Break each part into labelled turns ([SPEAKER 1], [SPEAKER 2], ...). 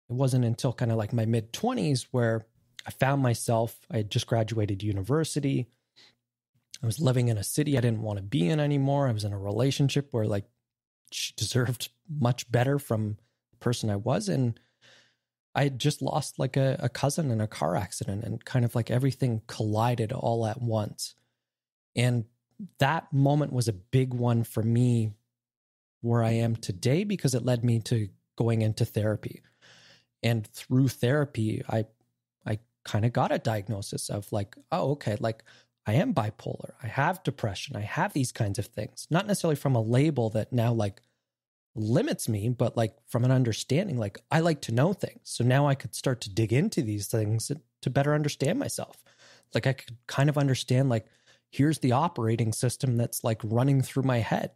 [SPEAKER 1] it wasn't until kind of like my mid-20s where I found myself, I had just graduated university. I was living in a city I didn't want to be in anymore. I was in a relationship where like she deserved much better from the person I was. And I had just lost like a cousin in a car accident, and kind of like everything collided all at once. And that moment was a big one for me where I am today, because it led me to going into therapy. And through therapy, I kind of got a diagnosis of like, oh, okay, like I am bipolar. I have depression. I have these kinds of things, not necessarily from a label that now like limits me, but like from an understanding, like I like to know things. So now I could start to dig into these things to better understand myself. Like I could kind of understand, like, here's the operating system that's like running through my head.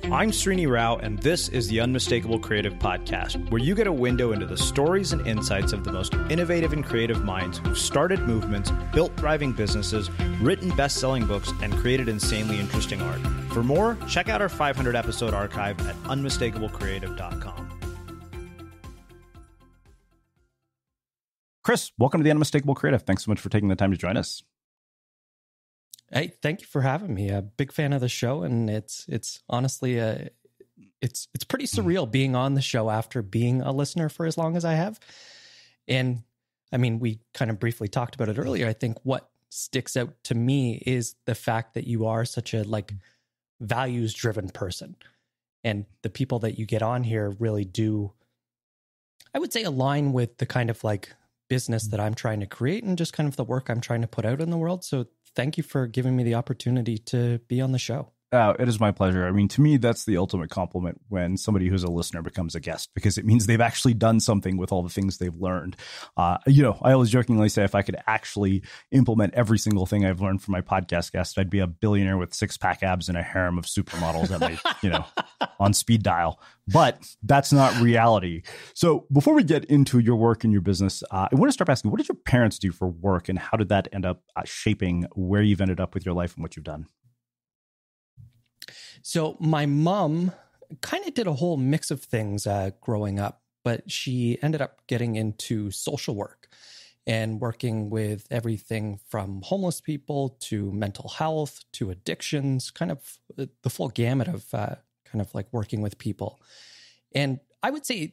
[SPEAKER 2] I'm Srini Rao, and this is the Unmistakable Creative Podcast, where you get a window into the stories and insights of the most innovative and creative minds who've started movements, built thriving businesses, written best-selling books, and created insanely interesting art. For more, check out our 500-episode archive at unmistakablecreative.com.
[SPEAKER 3] Chris, welcome to the Unmistakable Creative. Thanks so much for taking the time to join us.
[SPEAKER 1] Hey, thank you for having me. A big fan of the show, and it's honestly it's pretty surreal being on the show after being a listener for as long as I have. And I mean, we kind of briefly talked about it earlier. I think what sticks out to me is the fact that you are such a like values-driven person, and the people that you get on here really do, I would say, align with the kind of like business that I'm trying to create and just kind of the work I'm trying to put out in the world. So thank you for giving me the opportunity to be on the show.
[SPEAKER 3] It is my pleasure. I mean, to me, that's the ultimate compliment when somebody who's a listener becomes a guest, because it means they've actually done something with all the things they've learned. I always jokingly say if I could actually implement every single thing I've learned from my podcast guest, I'd be a billionaire with 6-pack abs and a harem of supermodels at my, on speed dial. But that's not reality. So before we get into your work and your business, I want to start by asking, what did your parents do for work, and how did that end up shaping where you've ended up with your life and what you've done?
[SPEAKER 1] So my mom kind of did a whole mix of things growing up, but she ended up getting into social work and working with everything from homeless people to mental health to addictions, kind of the full gamut of kind of like working with people. And I would say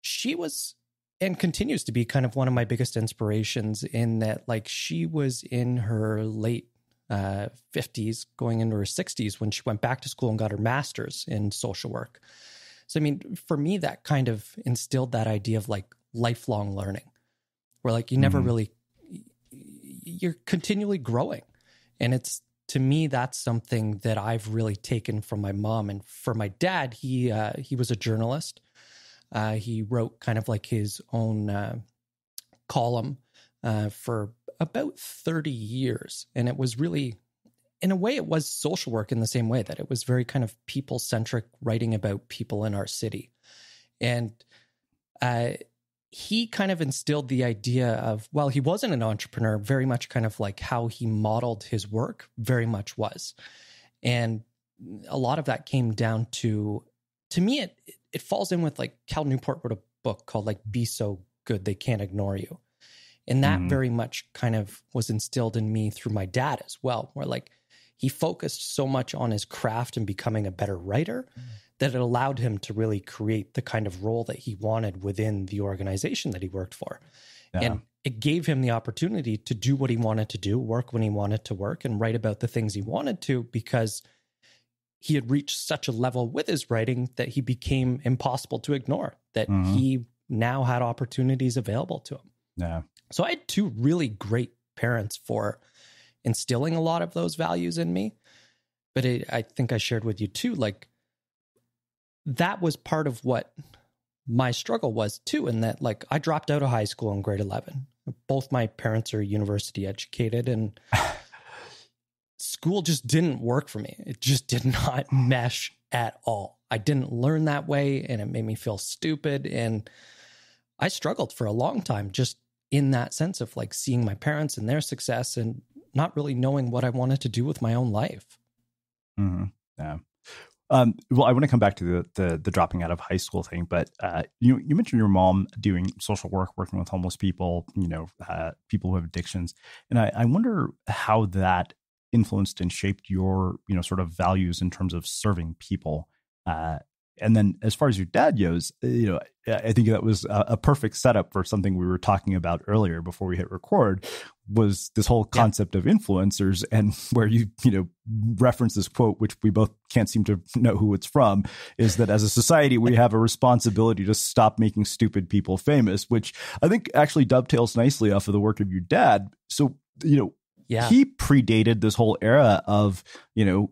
[SPEAKER 1] she was and continues to be kind of one of my biggest inspirations, in that like she was in her late 50s going into her 60s when she went back to school and got her master's in social work. So, I mean, for me, that kind of instilled that idea of like lifelong learning, where like you never really, you're continually growing. And it's, to me, that's something that I've really taken from my mom. And for my dad, he was a journalist. He wrote kind of like his own column for about 30 years. And it was really, in a way, it was social work in the same way that it was very kind of people-centric, writing about people in our city. And he kind of instilled the idea of, well, he wasn't an entrepreneur, very much kind of like how he modeled his work very much was. And a lot of that came down to me, it falls in with like Cal Newport wrote a book called like Be So Good They Can't Ignore You. And that very much kind of was instilled in me through my dad as well, where like he focused so much on his craft and becoming a better writer that it allowed him to really create the kind of role that he wanted within the organization that he worked for. Yeah. And it gave him the opportunity to do what he wanted to do, work when he wanted to work, and write about the things he wanted to, because he had reached such a level with his writing that he became impossible to ignore, that he now had opportunities available to him.
[SPEAKER 3] Yeah.
[SPEAKER 1] So I had two really great parents for instilling a lot of those values in me. But I think I shared with you too, like that was part of what my struggle was too, in that like I dropped out of high school in grade 11. Both my parents are university educated, and school just didn't work for me. It just did not mesh at all. I didn't learn that way, and it made me feel stupid. And I struggled for a long time just in that sense of like seeing my parents and their success and not really knowing what I wanted to do with my own life.
[SPEAKER 3] Yeah. Well, I want to come back to the dropping out of high school thing, but you mentioned your mom doing social work, working with homeless people, people who have addictions, and I wonder how that influenced and shaped your sort of values in terms of serving people. And then as far as your dad goes, I think that was a perfect setup for something we were talking about earlier before we hit record, was this whole concept of influencers, and where you reference this quote, which we both can't seem to know who it's from, is that as a society, we have a responsibility to stop making stupid people famous, which I think actually dovetails nicely off of the work of your dad. So, he predated this whole era of,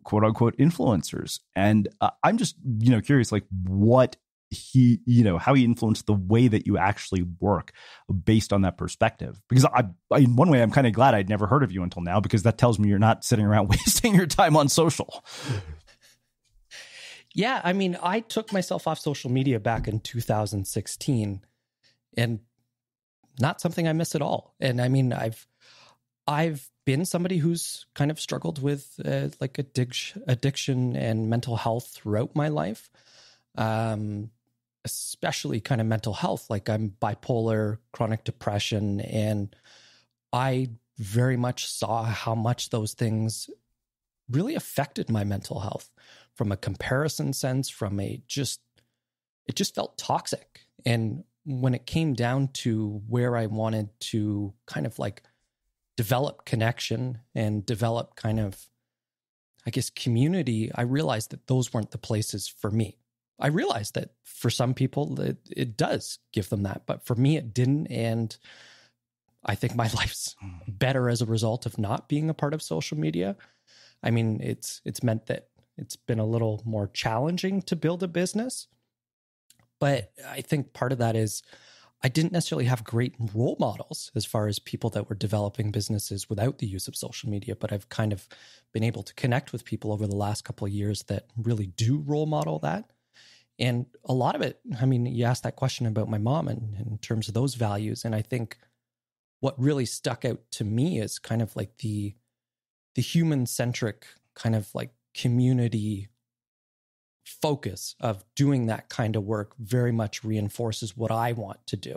[SPEAKER 3] quote unquote influencers. And I'm just, curious, like what he, how he influenced the way that you actually work based on that perspective. Because in one way, I'm kind of glad I'd never heard of you until now, because that tells me you're not sitting around wasting your time on social.
[SPEAKER 1] Yeah. I mean, I took myself off social media back in 2016, and not something I miss at all. And I mean, I've been somebody who's kind of struggled with like addiction and mental health throughout my life, especially kind of mental health. Like I'm bipolar, chronic depression, and I very much saw how much those things really affected my mental health from a comparison sense, it just felt toxic. And when it came down to where I wanted to kind of like develop connection and develop kind of, I guess, community, I realized that those weren't the places for me. I realized that for some people it does give them that, but for me it didn't. And I think my life's better as a result of not being a part of social media. I mean, it's meant that it's been a little more challenging to build a business, but I think part of that is I didn't necessarily have great role models as far as people that were developing businesses without the use of social media, but I've kind of been able to connect with people over the last couple of years that really do role model that. And a lot of it, I mean, you asked that question about my mom and in terms of those values. And I think what really stuck out to me is kind of like the human-centric kind of like community focus of doing that kind of work very much reinforces what I want to do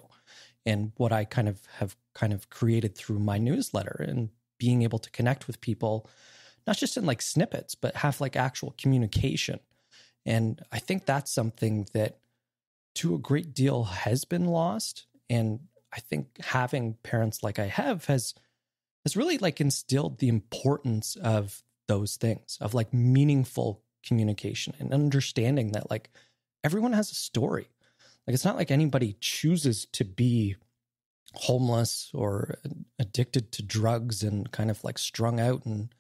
[SPEAKER 1] and what I kind of have created through my newsletter, and being able to connect with people, not just in like snippets, but have like actual communication. And I think that's something that to a great deal has been lost. And I think having parents like I have has really like instilled the importance of those things, of like meaningful communication and understanding that like everyone has a story. Like it's not like anybody chooses to be homeless or addicted to drugs and kind of like strung out and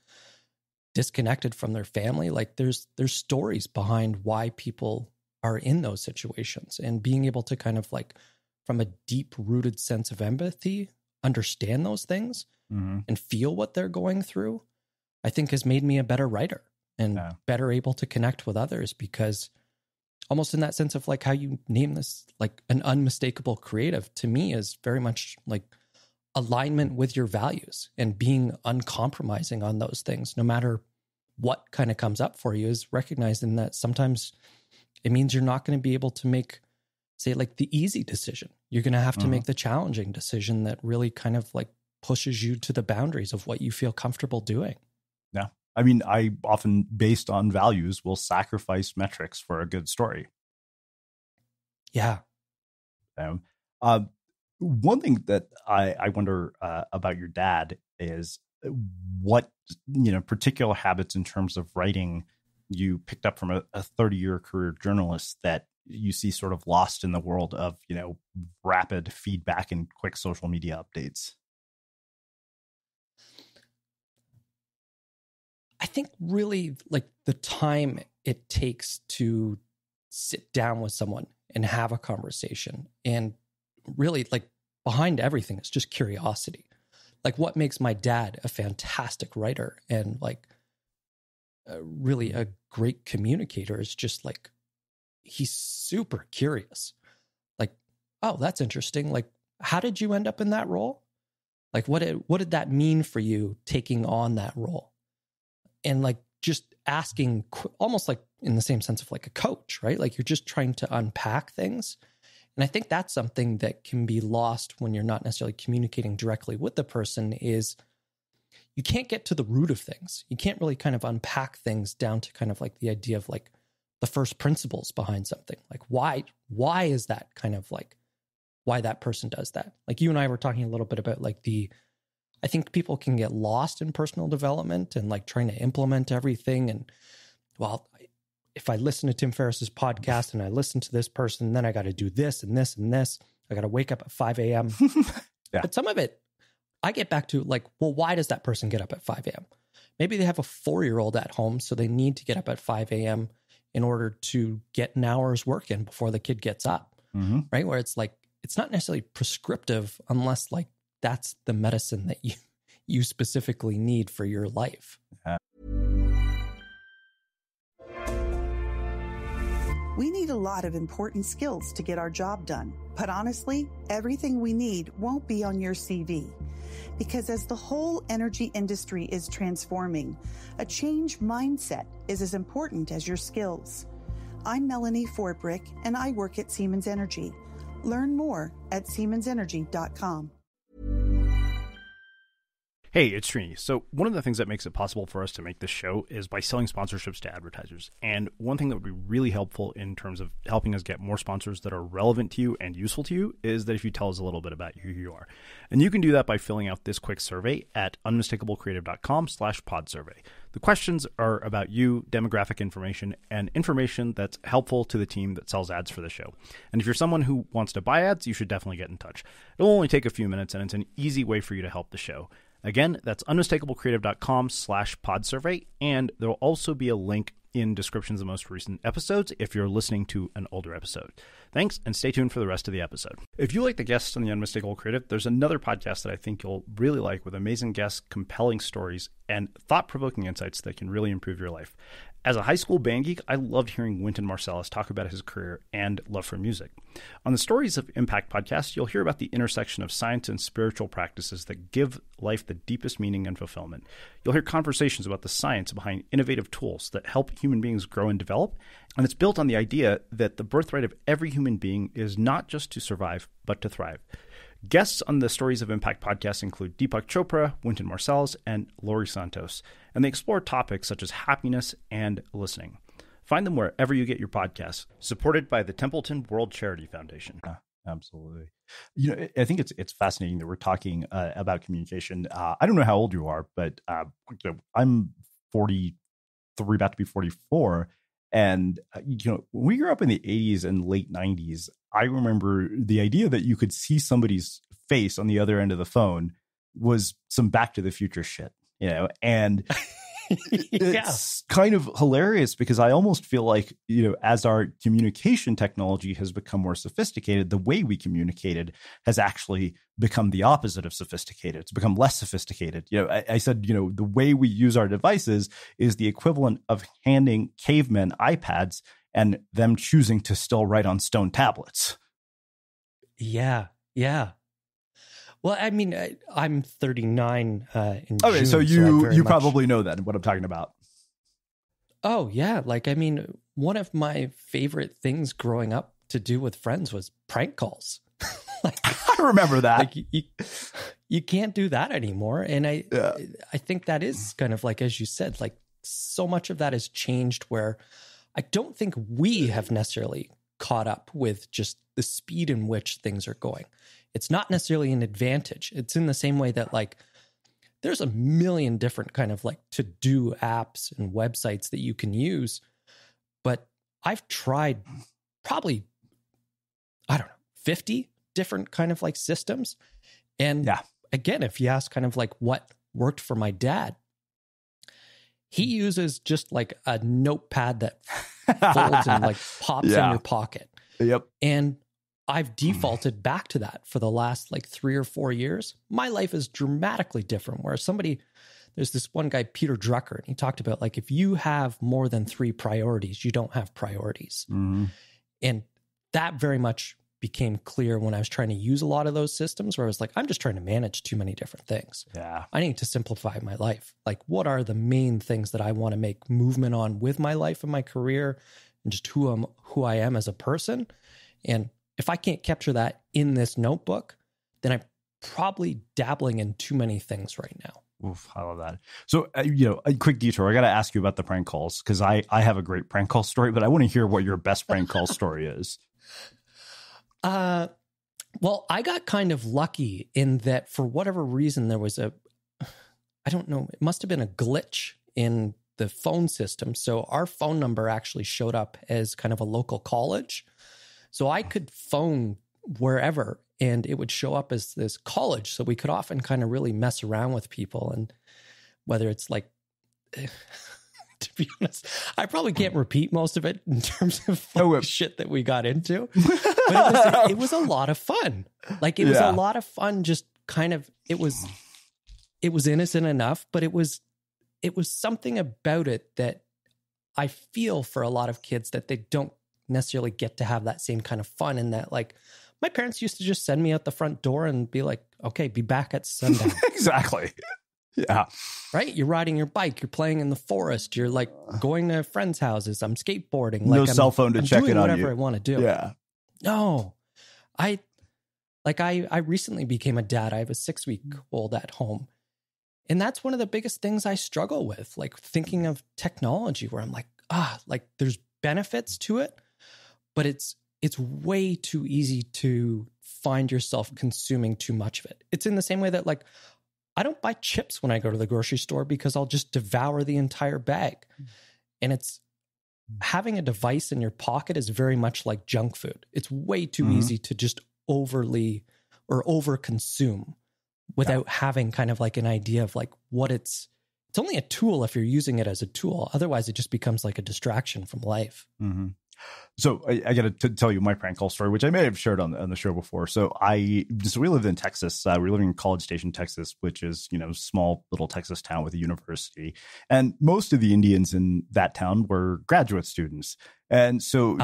[SPEAKER 1] disconnected from their family. Like there's stories behind why people are in those situations, and being able to kind of like from a deep rooted sense of empathy, understand those things and feel what they're going through, I think has made me a better writer and better able to connect with others, because almost in that sense of like how you name this, like an unmistakable creative, to me is very much like alignment with your values and being uncompromising on those things, no matter what kind of comes up for you, is recognizing that sometimes it means you're not going to be able to make, say, like the easy decision. You're going to have to make the challenging decision that really kind of like pushes you to the boundaries of what you feel comfortable doing.
[SPEAKER 3] Yeah. I mean, I often, based on values, will sacrifice metrics for a good story.
[SPEAKER 1] Yeah.
[SPEAKER 3] One thing that I wonder about your dad is what, particular habits in terms of writing you picked up from a 30-year career journalist that you see sort of lost in the world of, rapid feedback and quick social media updates.
[SPEAKER 1] I think really like the time it takes to sit down with someone and have a conversation, and really like behind everything is just curiosity. Like what makes my dad a fantastic writer and like really a great communicator is just like, he's super curious. Like, oh, that's interesting. Like, how did you end up in that role? Like, what did that mean for you taking on that role? And like just asking almost like in the same sense of like a coach, right? Like you're just trying to unpack things. And I think that's something that can be lost when you're not necessarily communicating directly with the person is you can't get to the root of things. You can't really kind of unpack things down to kind of like the idea of like the first principles behind something. Like why is that kind of like why that person does that? Like you and I were talking a little bit about like I think people can get lost in personal development and like trying to implement everything. And well, if I listen to Tim Ferriss's podcast and I listen to this person, then I got to do this and this and this. I got to wake up at 5 a.m.
[SPEAKER 3] Yeah.
[SPEAKER 1] But some of it, I get back to like, well, why does that person get up at 5 a.m.? Maybe they have a 4-year-old at home, so they need to get up at 5 a.m. in order to get an hour's work in before the kid gets up, right? Where it's like, it's not necessarily prescriptive unless like that's the medicine that you specifically need for your life.
[SPEAKER 4] We need a lot of important skills to get our job done. But honestly, everything we need won't be on your CV. Because as the whole energy industry is transforming, a changed mindset is as important as your skills. I'm Melanie Forbrick, and I work at Siemens Energy. Learn more at SiemensEnergy.com.
[SPEAKER 2] Hey, it's Srini. So one of the things that makes it possible for us to make this show is by selling sponsorships to advertisers. And one thing that would be really helpful in terms of helping us get more sponsors that are relevant to you and useful to you is that if you tell us a little bit about who you are. And you can do that by filling out this quick survey at unmistakablecreative.com/podsurvey. The questions are about you, demographic information, and information that's helpful to the team that sells ads for the show. And if you're someone who wants to buy ads, you should definitely get in touch. It'll only take a few minutes, and it's an easy way for you to help the show. Again, that's unmistakablecreative.com/podsurvey, and there will also be a link in descriptions of most recent episodes if you're listening to an older episode. Thanks, and stay tuned for the rest of the episode. If you like the guests on the Unmistakable Creative, there's another podcast that I think you'll really like with amazing guests, compelling stories, and thought-provoking insights that can really improve your life. As a high school band geek, I loved hearing Wynton Marsalis talk about his career and love for music. On the Stories of Impact podcast, you'll hear about the intersection of science and spiritual practices that give life the deepest meaning and fulfillment. You'll hear conversations about the science behind innovative tools that help human beings grow and develop, and it's built on the idea that the birthright of every human being is not just to survive, but to thrive. Guests on the Stories of Impact podcast include Deepak Chopra, Wynton Marsalis, and Laurie Santos, and they explore topics such as happiness and listening. Find them wherever you get your podcasts, supported by the Templeton World Charity Foundation.
[SPEAKER 3] Absolutely. You know, I think it's fascinating that we're talking about communication. I don't know how old you are, but I'm 43, about to be 44. And, when we grew up in the 80s and late 90s, I remember the idea that you could see somebody's face on the other end of the phone was some Back to the Future shit, and it's kind of hilarious because I almost feel like, as our communication technology has become more sophisticated, the way we communicated has actually become the opposite of sophisticated. It's become less sophisticated. I said, the way we use our devices is the equivalent of handing cavemen iPads and them choosing to still write on stone tablets.
[SPEAKER 1] Yeah. Well, I mean, I'm 39 in June.
[SPEAKER 3] Okay, so you probably know that, what I'm talking about.
[SPEAKER 1] Oh, yeah. Like, I mean, one of my favorite things growing up to do with friends was prank calls.
[SPEAKER 3] I remember that.
[SPEAKER 1] Like, you can't do that anymore. And I think that is kind of like, as you said, like so much of that has changed where I don't think we have necessarily caught up with just the speed in which things are going. It's not necessarily an advantage. It's in the same way that like there's a million different kind of like to-do apps and websites that you can use. But I've tried probably, 50 different kind of like systems. And again, if you ask kind of like what worked for my dad, he uses just like a notepad that folds and like pops in your pocket.
[SPEAKER 3] Yep.
[SPEAKER 1] And I've defaulted back to that for the last like 3 or 4 years. My life is dramatically different. Where there's this one guy, Peter Drucker, and he talked about like, if you have more than 3 priorities, you don't have priorities.
[SPEAKER 3] Mm-hmm.
[SPEAKER 1] And that very much became clear when I was trying to use a lot of those systems, where I was like, I'm just trying to manage too many different things.
[SPEAKER 3] Yeah.
[SPEAKER 1] I need to simplify my life. Like, what are the main things that I want to make movement on with my life and my career and just who I am as a person? And if I can't capture that in this notebook, then I'm probably dabbling in too many things right now.
[SPEAKER 3] Oof, I love that. So, a quick detour. I got to ask you about the prank calls, because I have a great prank call story, but I want to hear what your best prank call story is.
[SPEAKER 1] Well, I got kind of lucky in that for whatever reason, there was I don't know, it must have been a glitch in the phone system. So our phone number actually showed up as kind of a local college. So I could phone wherever and it would show up as this college. So we could often kind of really mess around with people. And whether it's like, to be honest, I probably can't repeat most of it in terms of shit that we got into. But it was a lot of fun. Like, it was a lot of fun. Just kind of, it was innocent enough, but it was something about it that I feel for a lot of kids that they don't necessarily get to have that same kind of fun. And that, like, my parents used to just send me out the front door and be like, okay, be back at sundown.
[SPEAKER 3] Exactly. Yeah.
[SPEAKER 1] Right? You're riding your bike. You're playing in the forest. You're like going to friends' houses. I'm skateboarding.
[SPEAKER 3] No
[SPEAKER 1] like
[SPEAKER 3] cell phone to check in on you.
[SPEAKER 1] Whatever I want to do.
[SPEAKER 3] Yeah.
[SPEAKER 1] No. I recently became a dad. I have a 6-week-old at home. And that's one of the biggest things I struggle with, like thinking of technology, where I'm like, like there's benefits to it, but it's way too easy to find yourself consuming too much of it. It's in the same way that, like, I don't buy chips when I go to the grocery store because I'll just devour the entire bag. And it's having a device in your pocket is very much like junk food. It's way too easy to just overly or over consume without having kind of like an idea of like what it's only a tool if you're using it as a tool. Otherwise, it just becomes like a distraction from life.
[SPEAKER 3] Mm-hmm. So I got to tell you my prank call story, which I may have shared on the show before. So we lived in Texas. We were living in College Station, Texas, which is, small little Texas town with a university. And most of the Indians in that town were graduate students. And so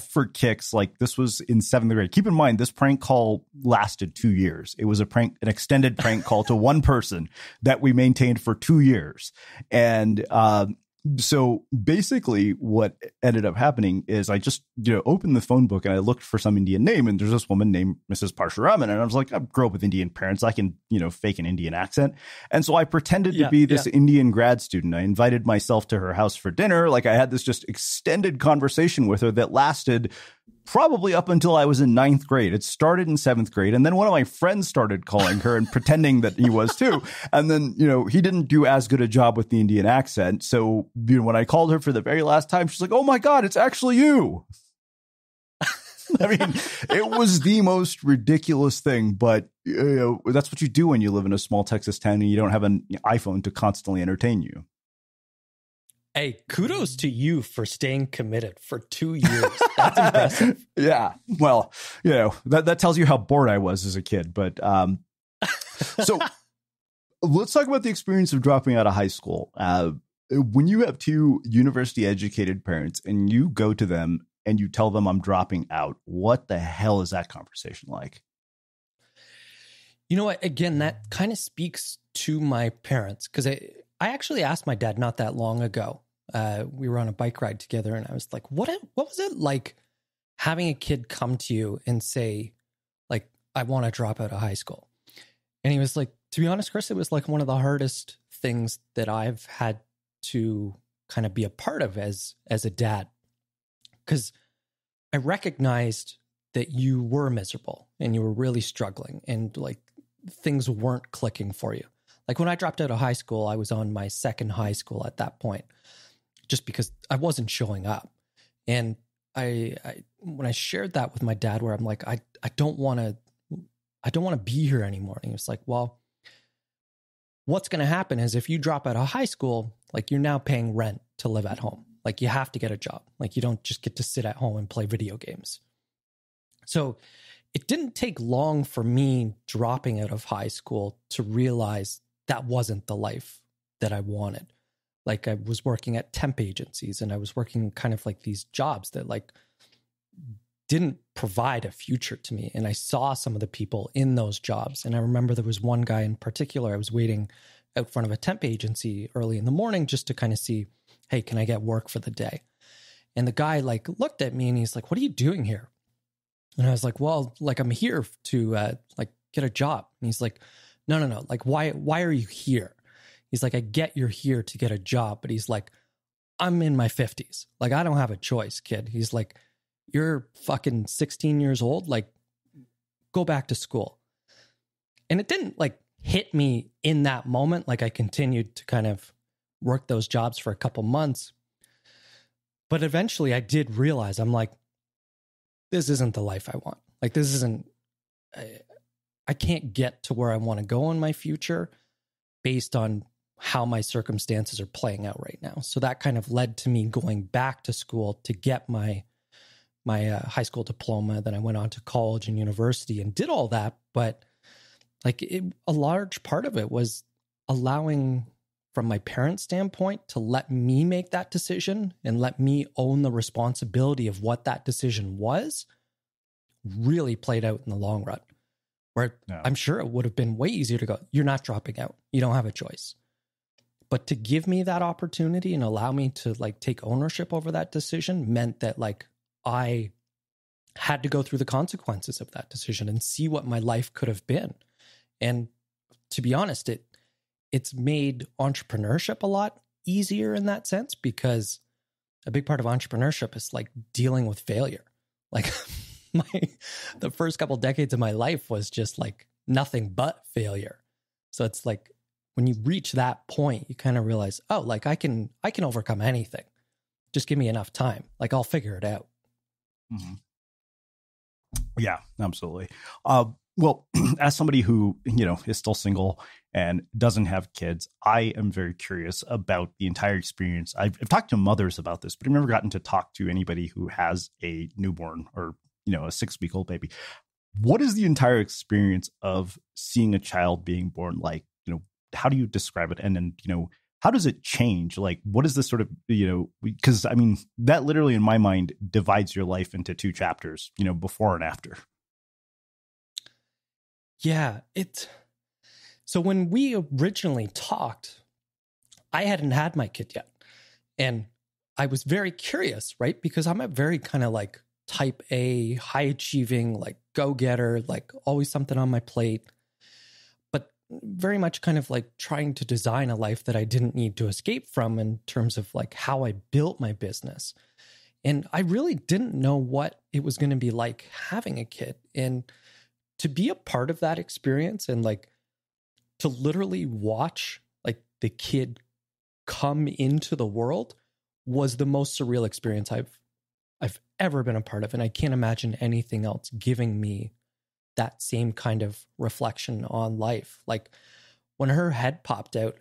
[SPEAKER 3] for kicks, like, this was in 7th grade. Keep in mind, this prank call lasted 2 years. It was an extended prank call to one person that we maintained for 2 years. And, so basically what ended up happening is I just, opened the phone book and I looked for some Indian name, and there's this woman named Mrs. Parshuraman. And I was like, I grew up with Indian parents. I can, fake an Indian accent. And so I pretended to be this Indian grad student. I invited myself to her house for dinner. Like, I had this just extended conversation with her that lasted probably up until I was in 9th grade. It started in 7th grade. And then one of my friends started calling her and pretending that he was too. And then, he didn't do as good a job with the Indian accent. So, when I called her for the very last time, she's like, oh my God, it's actually you. I mean, it was the most ridiculous thing, but that's what you do when you live in a small Texas town and you don't have an iPhone to constantly entertain you.
[SPEAKER 1] Hey, kudos to you for staying committed for 2 years. That's impressive.
[SPEAKER 3] Yeah. Well, that tells you how bored I was as a kid. But so let's talk about the experience of dropping out of high school. When you have two university educated parents and you go to them and you tell them I'm dropping out, what the hell is that conversation like?
[SPEAKER 1] You know what? Again, that kind of speaks to my parents, because I actually asked my dad not that long ago. We were on a bike ride together and I was like, what was it like having a kid come to you and say, like, I want to drop out of high school? And he was like, to be honest, Chris, it was like one of the hardest things that I've had to kind of be a part of as a dad. Because I recognized that you were miserable and you were really struggling and like things weren't clicking for you. Like, when I dropped out of high school, I was on my second high school at that point, just because I wasn't showing up. And when I shared that with my dad, where I'm like, I don't want to be here anymore. And he was like, well, what's going to happen is if you drop out of high school, like, you're now paying rent to live at home. Like, you have to get a job. Like, you don't just get to sit at home and play video games. So it didn't take long for me dropping out of high school to realize that wasn't the life that I wanted. Like, I was working at temp agencies and I was working kind of like these jobs that, like, didn't provide a future to me. And I saw some of the people in those jobs. And I remember there was one guy in particular, I was waiting out front of a temp agency early in the morning just to kind of see, hey, can I get work for the day? And the guy like looked at me and he's like, what are you doing here? And I was like, well, like I'm here to like get a job. And he's like, no. Like, why are you here? He's like, I get you're here to get a job, but he's like, I'm in my 50s. Like, I don't have a choice, kid. He's like, you're fucking 16 years old. Like, go back to school. And it didn't like hit me in that moment. Like I continued to kind of work those jobs for a couple months. But eventually I did realize, I'm like, this isn't the life I want. Like, this isn't, I can't get to where I want to go in my future based on how my circumstances are playing out right now. So that kind of led to me going back to school to get my high school diploma. Then I went on to college and university and did all that. But like a large part of it was allowing, from my parents' standpoint, to let me make that decision and let me own the responsibility of what that decision was, really played out in the long run. Where I'm sure it would have been way easier to go, you're not dropping out. You don't have a choice. But to give me that opportunity and allow me to like take ownership over that decision meant that like I had to go through the consequences of that decision and see what my life could have been. And to be honest, it's made entrepreneurship a lot easier in that sense, because a big part of entrepreneurship is like dealing with failure. Like the first couple decades of my life was just like nothing but failure. So it's like when you reach that point, you kind of realize, oh, like I can overcome anything. Just give me enough time. Like I'll figure it out.
[SPEAKER 3] Mm-hmm. Yeah, absolutely. Well, as somebody who, is still single and doesn't have kids, I am very curious about the entire experience. I've talked to mothers about this, but I've never gotten to talk to anybody who has a newborn or, a 6-week-old baby. What is the entire experience of seeing a child being born like? How do you describe it? And then, how does it change? Like, what is this sort of, because I mean, that literally in my mind divides your life into 2 chapters, before and after.
[SPEAKER 1] Yeah, so when we originally talked, I hadn't had my kid yet. And I was very curious, right? Because I'm a very kind of like type A, high achieving, like go-getter, like always something on my plate, but very much kind of like trying to design a life that I didn't need to escape from in terms of like how I built my business. And I really didn't know what it was going to be like having a kid. And to be a part of that experience and like to literally watch like the kid come into the world was the most surreal experience I've ever been a part of. And I can't imagine anything else giving me that same kind of reflection on life. Like when her head popped out,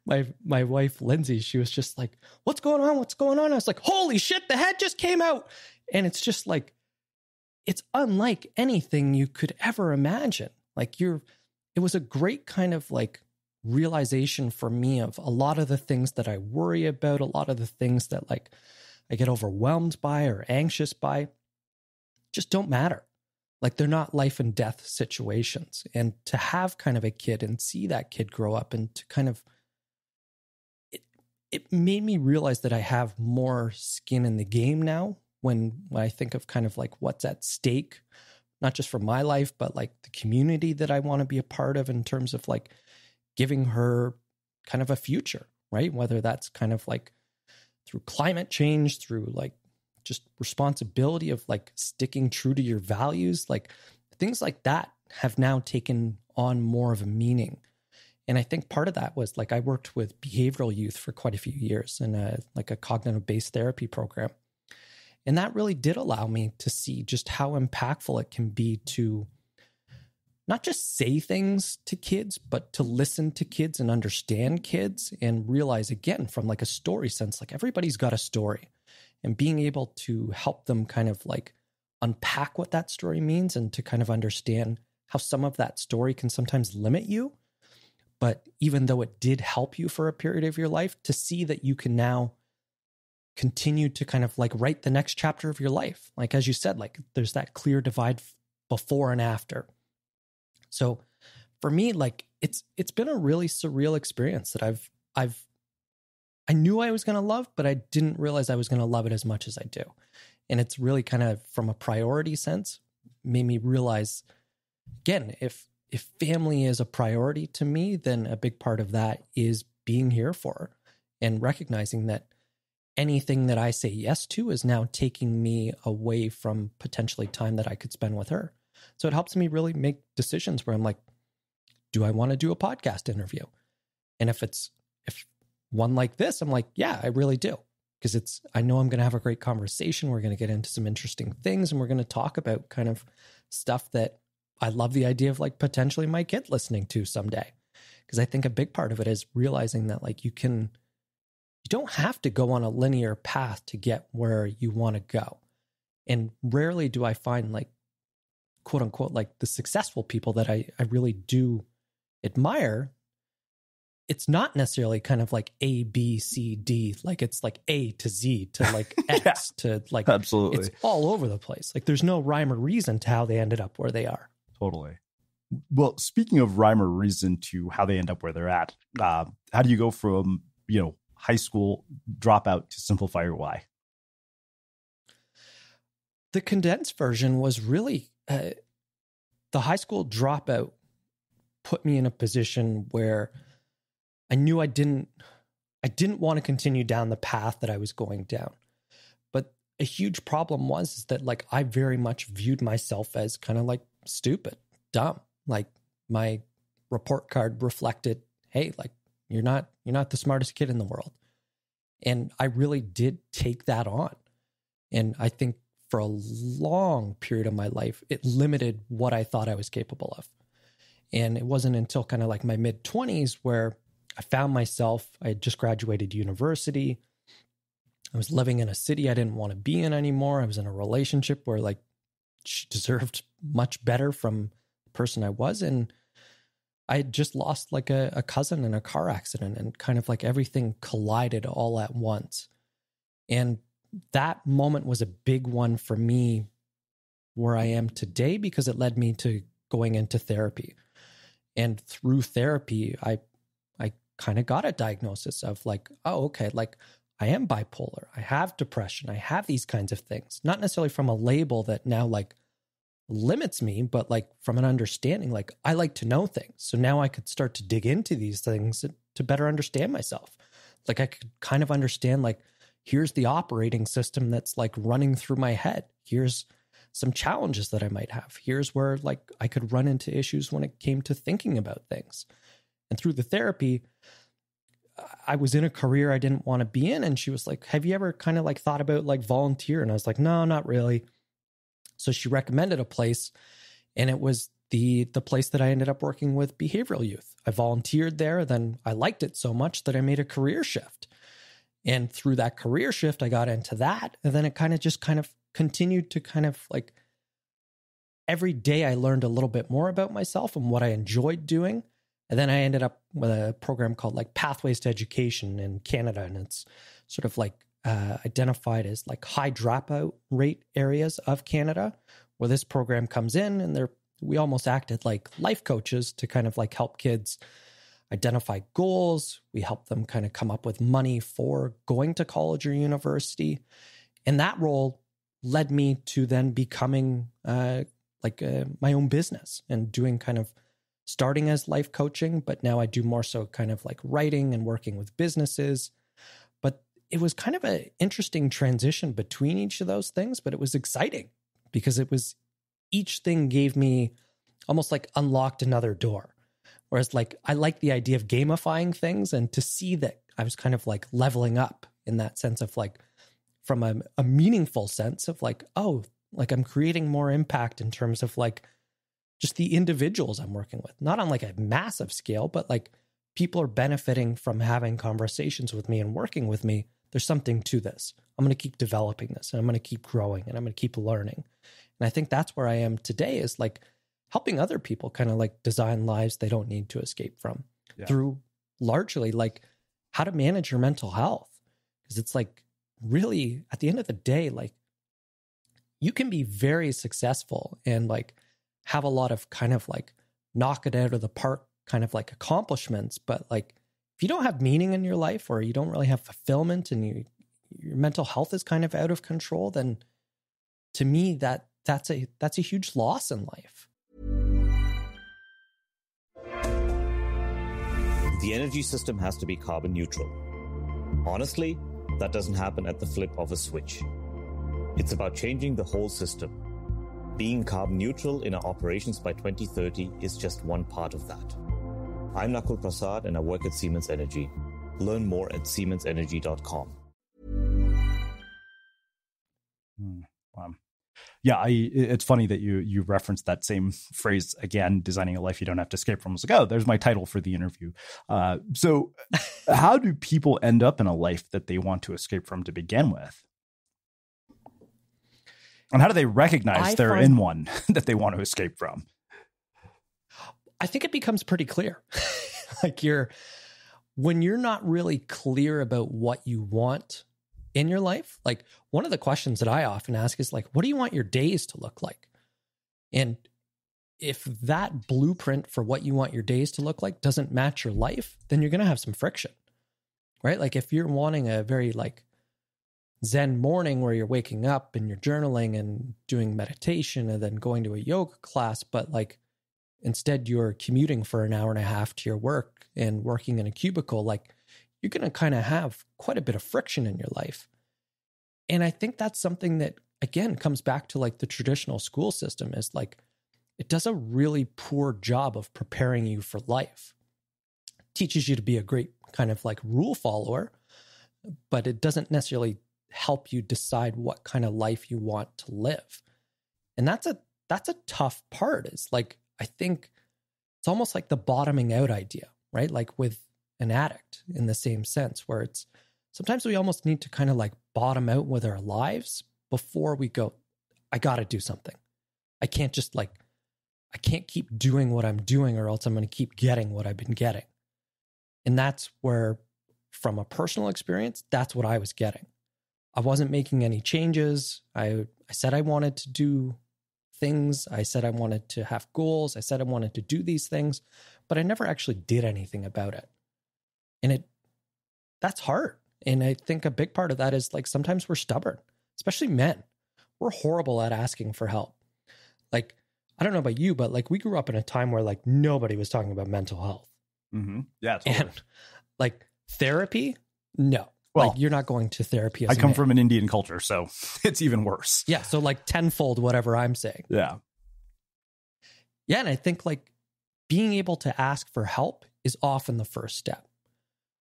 [SPEAKER 1] my wife, Lindsay, she was just like, what's going on? What's going on? I was like, holy shit, the head just came out. And it's just like, it's unlike anything you could ever imagine. Like it was a great kind of like realization for me of a lot of the things that I worry about, a lot of the things that like I get overwhelmed by or anxious by just don't matter. Like they're not life and death situations. And to have kind of a kid and see that kid grow up and to kind of, it made me realize that I have more skin in the game now when I think of kind of like what's at stake, not just for my life, but like the community that I want to be a part of in terms of like giving her kind of a future, right? Whether that's kind of like through climate change, through like just responsibility of like sticking true to your values, like things like that have now taken on more of a meaning. And I think part of that was like I worked with behavioral youth for quite a few years in a cognitive-based therapy program. And that really did allow me to see just how impactful it can be to not just say things to kids, but to listen to kids and understand kids and realize, again, from like a story sense, like everybody's got a story, and being able to help them kind of like unpack what that story means and to kind of understand how some of that story can sometimes limit you. But even though it did help you for a period of your life, to see that you can now continue to kind of like write the next chapter of your life. Like, as you said, like there's that clear divide before and after. So for me, like it's been a really surreal experience that I knew I was going to love, but I didn't realize I was going to love it as much as I do. And it's really kind of, from a priority sense, made me realize, again, if family is a priority to me, then a big part of that is being here for her and recognizing that anything that I say yes to is now taking me away from potentially time that I could spend with her. So it helps me really make decisions where I'm like, do I want to do a podcast interview? And if one like this, I'm like, yeah, I really do. Because I know I'm going to have a great conversation. We're going to get into some interesting things, and we're going to talk about kind of stuff that I love the idea of, like potentially my kid listening to someday. Because I think a big part of it is realizing that like you don't have to go on a linear path to get where you want to go. And rarely do I find, like, quote unquote, like the successful people that I really do admire. It's not necessarily kind of like A, B, C, D. Like it's like A to Z to like X to like,
[SPEAKER 3] absolutely.
[SPEAKER 1] It's all over the place. Like there's no rhyme or reason to how they ended up where they are.
[SPEAKER 3] Totally. Well, speaking of rhyme or reason to how they end up where they're at, how do you go from, high school dropout to simplify your why?
[SPEAKER 1] The condensed version was really the high school dropout put me in a position where I knew I didn't want to continue down the path that I was going down. But a huge problem was that like I very much viewed myself as kind of like stupid, dumb. Like my report card reflected, hey, like you're not the smartest kid in the world. And I really did take that on. And I think for a long period of my life, it limited what I thought I was capable of. And it wasn't until kind of like my mid-20s where I found myself, I had just graduated university. I was living in a city I didn't want to be in anymore. I was in a relationship where like she deserved much better from the person I was. And I had just lost like a cousin in a car accident, and kind of like everything collided all at once. And that moment was a big one for me where I am today, because it led me to going into therapy. And through therapy, I kind of got a diagnosis of like, oh, okay, like I am bipolar. I have depression. I have these kinds of things, not necessarily from a label that now like limits me, but like from an understanding, like I like to know things. So now I could start to dig into these things to better understand myself. Like I could kind of understand, like, here's the operating system that's like running through my head. Here's some challenges that I might have. Here's where like I could run into issues when it came to thinking about things. And through the therapy, I was in a career I didn't want to be in. And she was like, have you ever kind of like thought about like volunteer? And I was like, no, not really. So she recommended a place, and it was the place that I ended up working with behavioral youth. I volunteered there. Then I liked it so much that I made a career shift. And through that career shift, I got into that. And then it kind of continued to kind of like every day I learned a little bit more about myself and what I enjoyed doing. And then I ended up with a program called like Pathways to Education in Canada. And it's sort of like identified as like high dropout rate areas of Canada, where this program comes in, and we almost acted like life coaches to kind of like help kids identify goals. We help them kind of come up with money for going to college or university. And that role led me to then becoming my own business and doing kind of starting as life coaching, but now I do more so kind of like writing and working with businesses. But it was kind of an interesting transition between each of those things, but it was exciting because each thing gave me almost like unlocked another door. Whereas like, I like the idea of gamifying things, and to see that I was kind of like leveling up in that sense of like, from a meaningful sense of like, oh, like I'm creating more impact in terms of like just the individuals I'm working with, not on like a massive scale, but like people are benefiting from having conversations with me and working with me. There's something to this. I'm going to keep developing this, and I'm going to keep growing, and I'm going to keep learning. And I think that's where I am today, is like helping other people kind of like design lives they don't need to escape from through largely like how to manage your mental health. Because it's like really, at the end of the day, like, you can be very successful and like have a lot of kind of like knock it out of the park kind of like accomplishments. But like, if you don't have meaning in your life, or you don't really have fulfillment, and your mental health is kind of out of control, then to me, that's a huge loss in life.
[SPEAKER 5] The energy system has to be carbon neutral. Honestly, that doesn't happen at the flip of a switch. It's about changing the whole system. Being carbon neutral in our operations by 2030 is just one part of that. I'm Nakul Prasad and I work at Siemens Energy. Learn more at siemensenergy.com.
[SPEAKER 3] Yeah, it's funny that you referenced that same phrase again, designing a life you don't have to escape from. I was like, oh, there's my title for the interview. So how do people end up in a life that they want to escape from to begin with? And how do they recognize they're in one that they want to escape from?
[SPEAKER 1] I think it becomes pretty clear. Like when you're not really clear about what you want in your life, like one of the questions that I often ask is like, what do you want your days to look like? And if that blueprint for what you want your days to look like doesn't match your life, then you're going to have some friction, right? Like if you're wanting a very like Zen morning where you're waking up and you're journaling and doing meditation and then going to a yoga class, but like instead you're commuting for an hour and a half to your work and working in a cubicle, like you're going to kind of have quite a bit of friction in your life. And I think that's something that, again, comes back to like the traditional school system is like, it does a really poor job of preparing you for life. It teaches you to be a great kind of like rule follower, but it doesn't necessarily help you decide what kind of life you want to live. And that's a tough part. Is like, I think it's almost like the bottoming out idea, right? Like with an addict in the same sense, where it's sometimes we almost need to kind of like bottom out with our lives before we go, I got to do something. I can't keep doing what I'm doing, or else I'm going to keep getting what I've been getting. And that's where, from a personal experience, that's what I was getting. I wasn't making any changes. I said I wanted to do things. I said I wanted to have goals. I said I wanted to do these things, but I never actually did anything about it. And that's hard. And I think a big part of that is like, sometimes we're stubborn, especially men. We're horrible at asking for help. Like, I don't know about you, but like we grew up in a time where like nobody was talking about mental health.
[SPEAKER 3] Mm-hmm. Yeah. Totally.
[SPEAKER 1] And like therapy, no.
[SPEAKER 3] Well,
[SPEAKER 1] like you're not going to therapy as
[SPEAKER 3] I
[SPEAKER 1] a
[SPEAKER 3] come
[SPEAKER 1] man.
[SPEAKER 3] from an Indian culture, so it's even worse.
[SPEAKER 1] Yeah. So like tenfold whatever I'm saying.
[SPEAKER 3] Yeah.
[SPEAKER 1] Yeah. And I think like being able to ask for help is often the first step,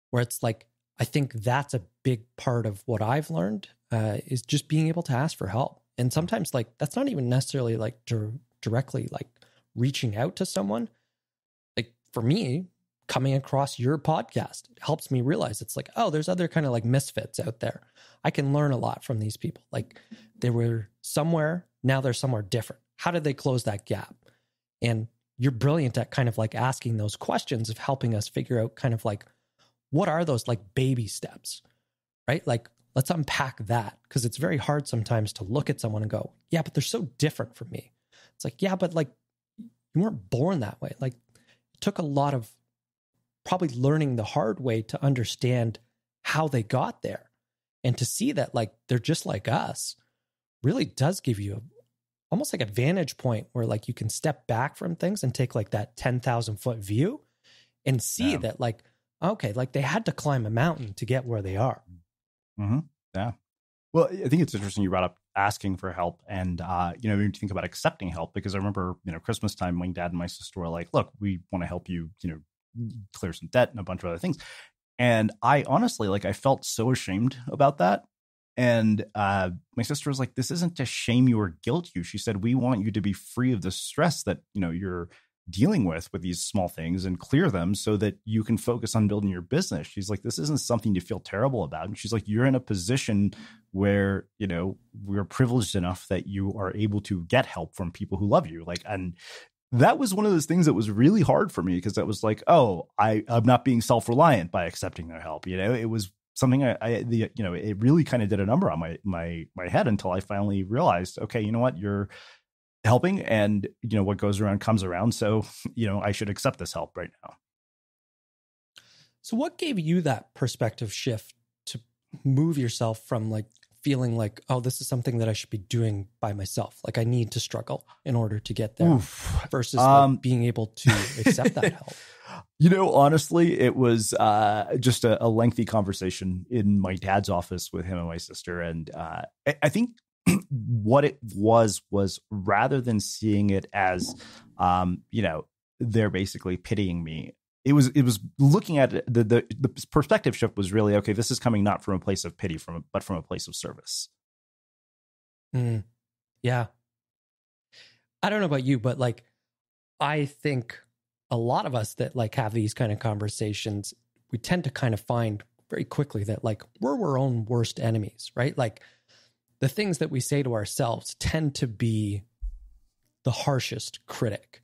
[SPEAKER 1] where it's like, I think that's a big part of what I've learned is just being able to ask for help. And sometimes like, that's not even necessarily like directly like reaching out to someone. Like for me, coming across your podcast helps me realize it's like, oh, there's other kind of like misfits out there. I can learn a lot from these people. Like they were somewhere, now they're somewhere different. How did they close that gap? And you're brilliant at kind of like asking those questions of helping us figure out kind of like, what are those like baby steps, right? Like, let's unpack that, because it's very hard sometimes to look at someone and go, yeah, but they're so different from me. It's like, yeah, but like you weren't born that way. Like it took a lot of probably learning the hard way to understand how they got there, and to see that like they're just like us really does give you almost like a vantage point where like you can step back from things and take like that 10,000 foot view and see that like, okay, like they had to climb a mountain to get where they are.
[SPEAKER 3] Mm-hmm. Yeah. Well, I think it's interesting you brought up asking for help, and when you think about accepting help, because I remember, Christmas time when Dad and my sister were like, look, we want to help you, clear some debt and a bunch of other things. And I honestly, like, I felt so ashamed about that. And my sister was like, this isn't to shame you or guilt you. She said, we want you to be free of the stress that, you're dealing with these small things, and clear them so that you can focus on building your business. She's like, this isn't something to feel terrible about. And she's like, you're in a position where, we're privileged enough that you are able to get help from people who love you. Like, and that was one of those things that was really hard for me, because that was like, oh, I'm not being self-reliant by accepting their help. It was something it really kind of did a number on my head until I finally realized, okay, you know what, you're helping, and what goes around comes around. So, I should accept this help right now.
[SPEAKER 1] So what gave you that perspective shift to move yourself from like feeling like, oh, this is something that I should be doing by myself, like I need to struggle in order to get there, versus like being able to accept that help?
[SPEAKER 3] Honestly, it was just a lengthy conversation in my dad's office with him and my sister. And I think what it was rather than seeing it as, they're basically pitying me, it was looking at it, the perspective shift was really, okay, this is coming not from a place of pity, but from a place of service.
[SPEAKER 1] Yeah. I don't know about you, but like, I think a lot of us that like have these kind of conversations, we tend to kind of find very quickly that like we're our own worst enemies, right? Like the things that we say to ourselves tend to be the harshest critic,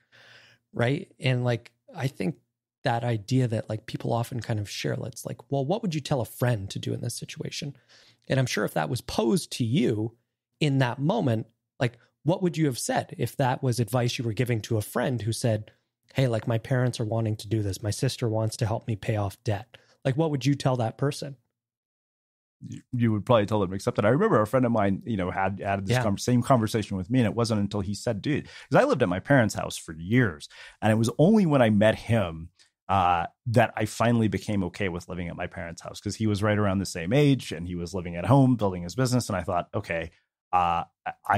[SPEAKER 1] right? And like, I think that idea that like people often kind of share, it's like, well, what would you tell a friend to do in this situation? And I'm sure if that was posed to you in that moment, like, what would you have said if that was advice you were giving to a friend who said, hey, like my parents are wanting to do this, my sister wants to help me pay off debt? Like, what would you tell that person?
[SPEAKER 3] You would probably tell them to accept it. I remember a friend of mine, had this same conversation with me, and it wasn't until he said, dude, because I lived at my parents' house for years, and it was only when I met him that I finally became okay with living at my parents' house, because he was right around the same age and he was living at home, building his business. And I thought, okay, I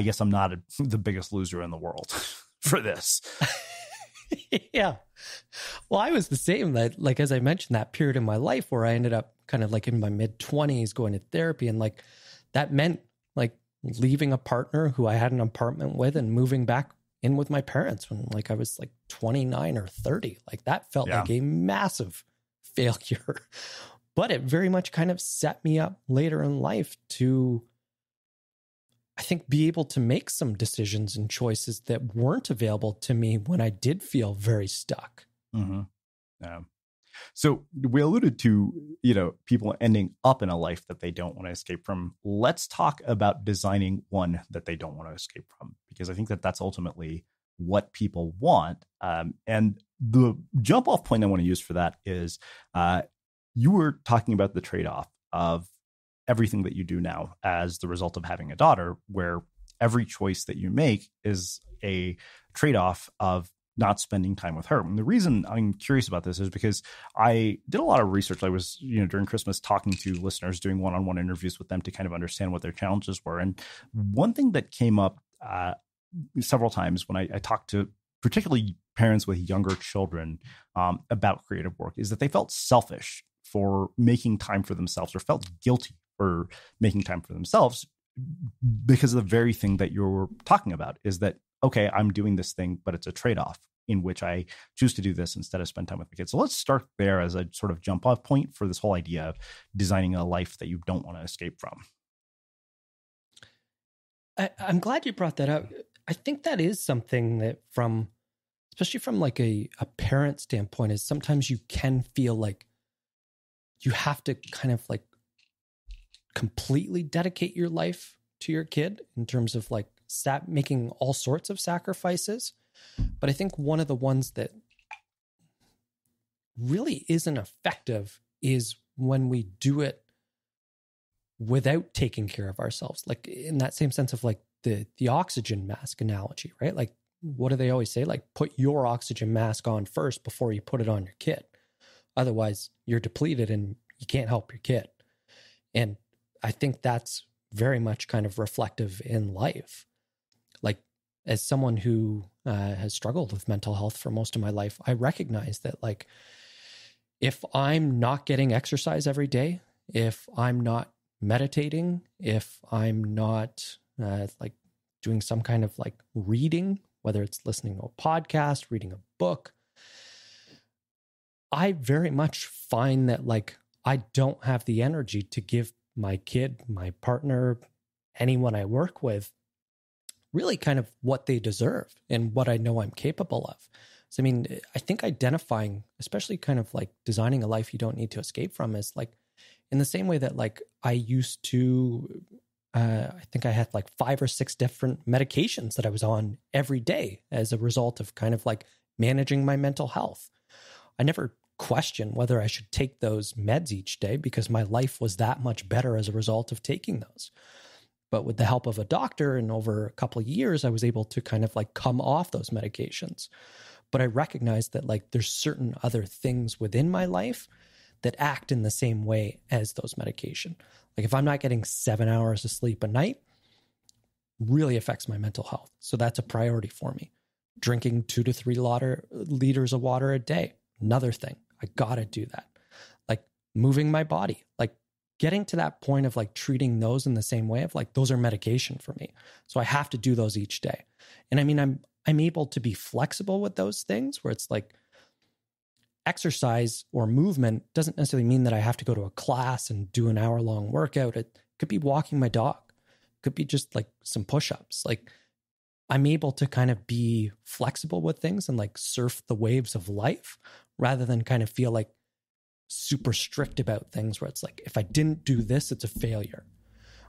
[SPEAKER 3] guess I'm not the biggest loser in the world for this.
[SPEAKER 1] Yeah. Well, I was the same. That, like, as I mentioned, that period in my life where I ended up kind of like in my mid-20s going to therapy, and like that meant like leaving a partner who I had an apartment with and moving back in with my parents when like I was like 29 or 30. Like that felt like a massive failure, but it very much kind of set me up later in life to, I think, be able to make some decisions and choices that weren't available to me when I did feel very stuck.
[SPEAKER 3] Mm-hmm. Yeah. So we alluded to, people ending up in a life that they don't want to escape from. Let's talk about designing one that they don't want to escape from, because I think that that's ultimately what people want. And the jump off point I want to use for that is you were talking about the trade-off of everything that you do now as the result of having a daughter, where every choice that you make is a trade-off of not spending time with her. And the reason I'm curious about this is because I did a lot of research. I was, during Christmas talking to listeners, doing one-on-one interviews with them to kind of understand what their challenges were. And one thing that came up several times when I talked to particularly parents with younger children about creative work is that they felt selfish for making time for themselves, or felt guilty for making time for themselves, because of the very thing that you're talking about, is that, okay, I'm doing this thing, but it's a trade-off in which I choose to do this instead of spend time with the kids. So let's start there as a sort of jump off point for this whole idea of designing a life that you don't want to escape from.
[SPEAKER 1] I'm glad you brought that up. I think that is something that especially from like a parent standpoint, is sometimes you can feel like you have to kind of like completely dedicate your life to your kid in terms of like making all sorts of sacrifices. But I think one of the ones that really isn't effective is when we do it without taking care of ourselves. Like in that same sense of like the oxygen mask analogy, right? Like, what do they always say? Like, put your oxygen mask on first before you put it on your kid. Otherwise, you're depleted and you can't help your kid. And I think that's very much kind of reflective in life. Like, as someone who has struggled with mental health for most of my life, I recognize that, like, if I'm not getting exercise every day, if I'm not meditating, if I'm not like doing some kind of like reading, whether it's listening to a podcast, reading a book, I very much find that like I don't have the energy to give my kid, my partner, anyone I work with, really kind of what they deserve and what I know I'm capable of. So, I mean, I think identifying, especially kind of like designing a life you don't need to escape from, is like, in the same way that like I used to, I think I had like 5 or 6 different medications that I was on every day as a result of kind of like managing my mental health. I never questioned whether I should take those meds each day because my life was that much better as a result of taking those. But with the help of a doctor and over a couple of years, I was able to kind of like come off those medications. But I recognized that like there's certain other things within my life that act in the same way as those medication. Like if I'm not getting 7 hours of sleep a night, really affects my mental health. So that's a priority for me. Drinking 2 to 3 liters of water a day, another thing. I got to do that. Like moving my body, like getting to that point of like treating those in the same way of like, those are medication for me. So I have to do those each day. And I mean, I'm able to be flexible with those things where it's like exercise or movement doesn't necessarily mean that I have to go to a class and do an hour-long workout. It could be walking my dog. It could be just like some push-ups. Like I'm able to kind of be flexible with things and like surf the waves of life rather than kind of feel like super strict about things where it's like, if I didn't do this, it's a failure.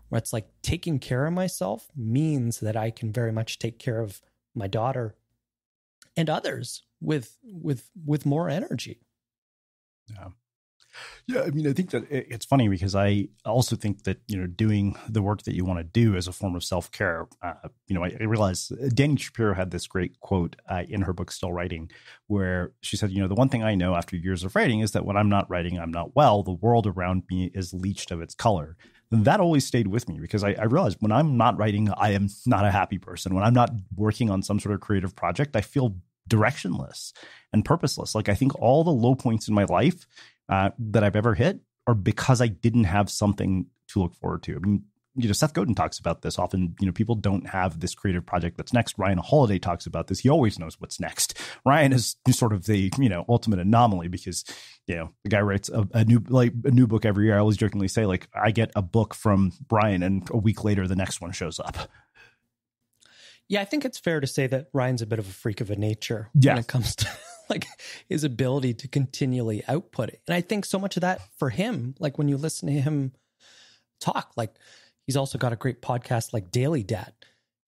[SPEAKER 1] Where it's like taking care of myself means that I can very much take care of my daughter and others with more energy.
[SPEAKER 3] Yeah, I mean, I think that it's funny because I also think that, doing the work that you want to do is a form of self-care. I realize Dani Shapiro had this great quote in her book, Still Writing, where she said, the one thing I know after years of writing is that when I'm not writing, I'm not well. The world around me is leached of its color. And that always stayed with me because I realized when I'm not writing, I am not a happy person. When I'm not working on some sort of creative project, I feel directionless and purposeless. Like I think all the low points in my life that I've ever hit are because I didn't have something to look forward to. I mean, Seth Godin talks about this often. People don't have this creative project that's next. Ryan Holiday talks about this. He always knows what's next. Ryan is sort of the, ultimate anomaly because, the guy writes a new book every year. I always jokingly say, like, I get a book from Brian and a week later, the next one shows up.
[SPEAKER 1] Yeah, I think it's fair to say that Ryan's a bit of a freak of a nature
[SPEAKER 3] when
[SPEAKER 1] it comes to like his ability to continually output it. And I think so much of that for him, like when you listen to him talk, like he's also got a great podcast like Daily Dad.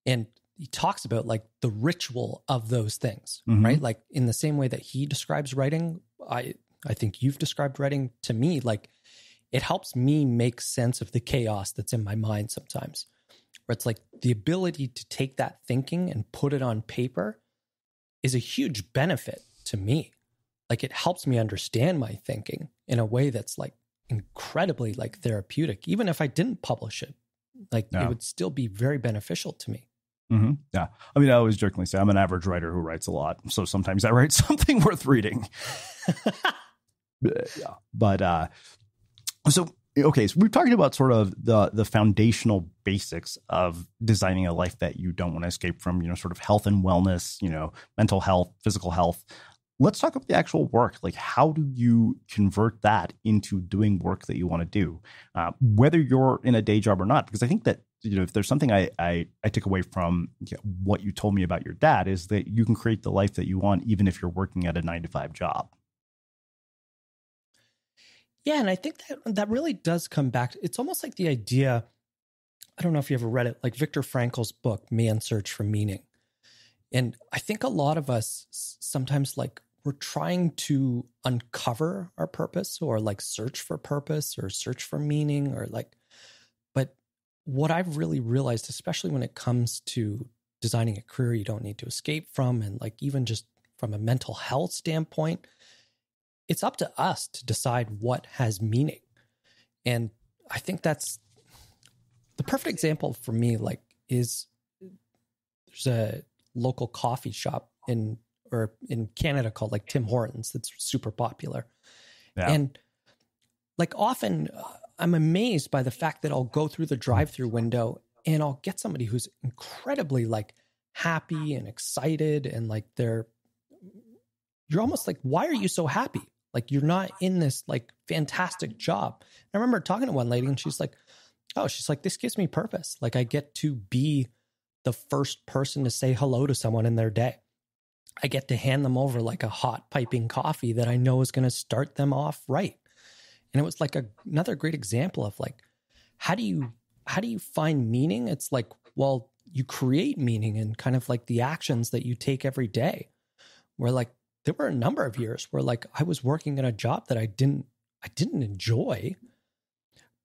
[SPEAKER 1] And he talks about like the ritual of those things, right? Like in the same way that he describes writing, I think you've described writing to me, like it helps me make sense of the chaos that's in my mind sometimes. Where it's like the ability to take that thinking and put it on paper is a huge benefit to me. Like it helps me understand my thinking in a way that's like incredibly like therapeutic. Even if I didn't publish it, like it would still be very beneficial to me.
[SPEAKER 3] Mm-hmm. Yeah. I mean, I always jokingly say I'm an average writer who writes a lot. So sometimes I write something worth reading. Yeah. But so we've talked about sort of the foundational basics of designing a life that you don't want to escape from, sort of health and wellness, mental health, physical health. Let's talk about the actual work. Like, how do you convert that into doing work that you want to do, whether you're in a day job or not? Because I think that, if there's something I took away from what you told me about your dad is that you can create the life that you want, even if you're working at a 9-to-5 job.
[SPEAKER 1] Yeah, and I think that really does come back. It's almost like the idea, I don't know if you ever read it, like Viktor Frankl's book, Man's Search for Meaning. And I think a lot of us sometimes like we're trying to uncover our purpose or like search for purpose or search for meaning or like, but what I've really realized, especially when it comes to designing a career you don't need to escape from, and like even just from a mental health standpoint, it's up to us to decide what has meaning. And I think that's the perfect example for me, like is there's a local coffee shop in Canada called like Tim Hortons that's super popular. Yeah. And like often I'm amazed by the fact that I'll go through the drive-through window and I'll get somebody who's incredibly like happy and excited and like you're almost like, why are you so happy? Like you're not in this like fantastic job. I remember talking to one lady and she's like, this gives me purpose. Like I get to be the first person to say hello to someone in their day. I get to hand them over like a hot piping coffee that I know is going to start them off right. And it was like another great example of like, how do you find meaning? It's like, well, you create meaning in kind of like the actions that you take every day. Where like there were a number of years where like I was working in a job that I didn't enjoy,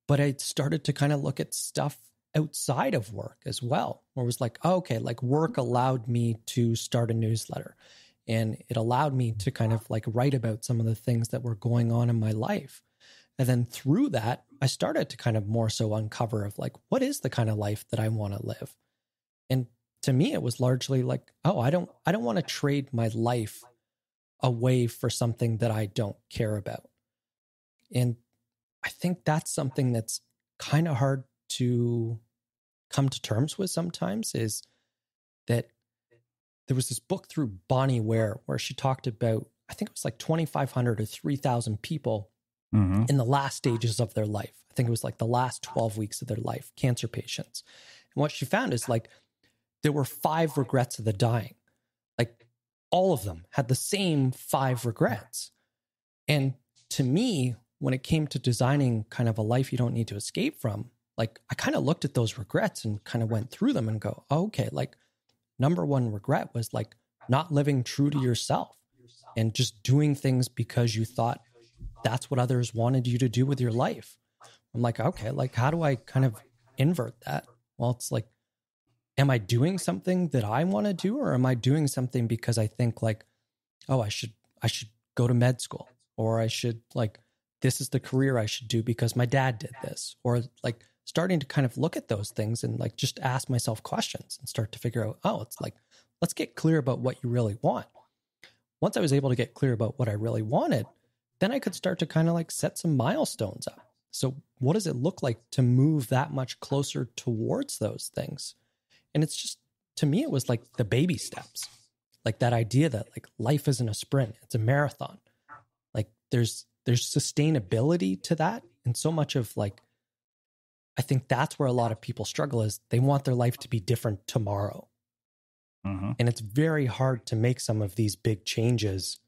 [SPEAKER 1] but I started to kind of look at stuff outside of work as well, where it was like, oh, okay, like work allowed me to start a newsletter, and it allowed me to kind of like write about some of the things that were going on in my life. And then through that, I started to kind of more so uncover of like, what is the kind of life that I want to live? And to me, it was largely like, oh, I don't want to trade my life away for something that I don't care about. And I think that's something that's kind of hard to come to terms with sometimes, is that there was this book through Bonnie Ware where she talked about, I think it was like 2,500 or 3,000 people in the last stages of their life. I think it was like the last 12 weeks of their life, cancer patients. And what she found is like, there were 5 regrets of the dying. Like all of them had the same 5 regrets. And to me, when it came to designing kind of a life you don't need to escape from, like I kind of looked at those regrets and kind of went through them and go, oh, okay, like number 1 regret was like not living true to yourself and just doing things because you thought that's what others wanted you to do with your life. I'm like, okay, like how do I kind of invert that? Well, it's like, am I doing something that I want to do, or am I doing something because I think like, oh, I should go to med school, or I should like, this is the career I should do because my dad did this, or like starting to kind of look at those things and like just ask myself questions and start to figure out, oh, it's like, let's get clear about what you really want. Once I was able to get clear about what I really wanted, then I could start to kind of like set some milestones up. So what does it look like to move that much closer towards those things? And it's just, to me, it was like the baby steps, like that idea that like life isn't a sprint, it's a marathon. Like there's sustainability to that. And so much of like, I think that's where a lot of people struggle, is they want their life to be different tomorrow. And it's very hard to make some of these big changes